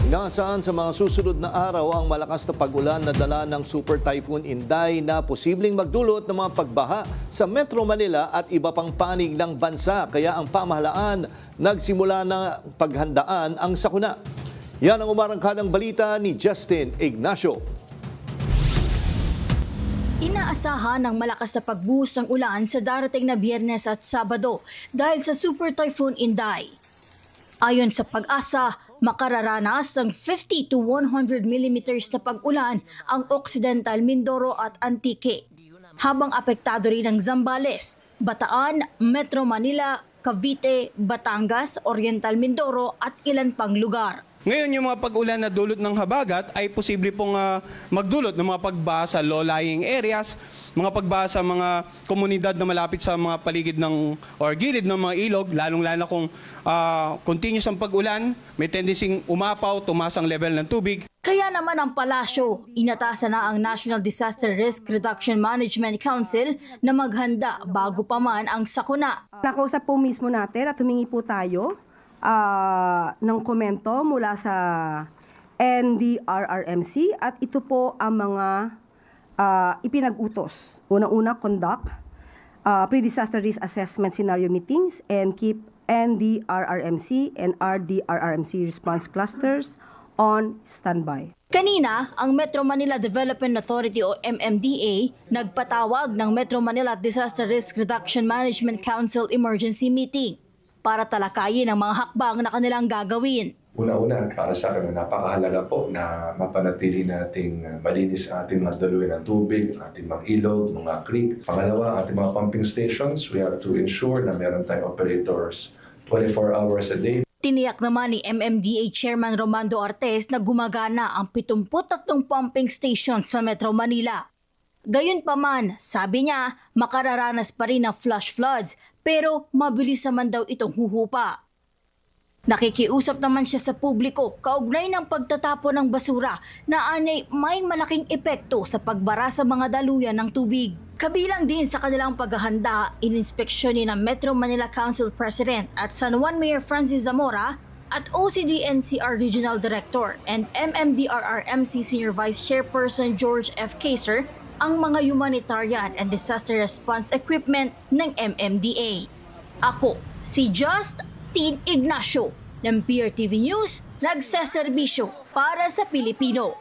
Nasaan sa mga susunod na araw ang malakas na pag-ulan na dala ng Super Typhoon Inday na posibleng magdulot ng mga pagbaha sa Metro Manila at iba pang panig ng bansa. Kaya ang pamahalaan nagsimula na paghandaan ang sakuna. Yan ang umarangkadang balita ni Justin Ignacio. Inaasahan ng malakas na pagbuhos ng ulan sa darating na Biyernes at Sabado dahil sa Super Typhoon Inday. Ayon sa Pag-asa, makararanas ng 50 to 100 millimeters na pag-ulan ang Occidental Mindoro at Antique, habang apektado rin ang Zambales, Bataan, Metro Manila, Cavite, Batangas, Oriental Mindoro at ilan pang lugar. Ngayon, yung mga pag-ulan na dulot ng habagat ay posible pong magdulot ng mga pagbaha sa low-lying areas, mga pagbaha sa mga komunidad na malapit sa mga paligid ng or gilid ng mga ilog, lalong-lalo kung continuous ang pag-ulan, may tendency umapaw, tumaas ang level ng tubig. Kaya naman ang palasyo, inatasan na ang National Disaster Risk Reduction Management Council na maghanda bago pa man ang sakuna. Nakausap po mismo natin at humingi po tayo ng komento mula sa NDRRMC at ito po ang mga ipinag-utos. Unang-una, conduct pre-disaster risk assessment scenario meetings and keep NDRRMC and RDRRMC response clusters on standby. Kanina, ang Metro Manila Development Authority o MMDA nagpatawag ng Metro Manila Disaster Risk Reduction Management Council Emergency Meeting para talakayin ang mga hakbang na kanilang gagawin. Una-una, para sa akin, napakahalaga po na mapanatili nating malinis ang ating mga daluyan ng tubig, ating mga ilog, mga creek. Pangalawa, ating mga pumping stations, we have to ensure na meron tayong operators 24 hours a day. Tiniyak naman ni MMDA Chairman Romando Artes na gumagana ang 73 pumping stations sa Metro Manila. Gayunpaman, sabi niya, makararanas pa rin ng flash floods pero mabilis naman daw itong huhupa. Nakikiusap naman siya sa publiko kaugnay ng pagtatapon ng basura na anay may malaking epekto sa pagbara sa mga daluyan ng tubig. Kabilang din sa kanilang paghahanda, ininspeksyonin ng Metro Manila Council President at San Juan Mayor Francis Zamora at OCD-NCR Regional Director and MMDRRMC Senior Vice Chairperson George F. Kaser ang mga humanitarian and disaster response equipment ng MMDA. Ako, si Justin Ignacio ng PRTV News, nagseserbisyo para sa Pilipino.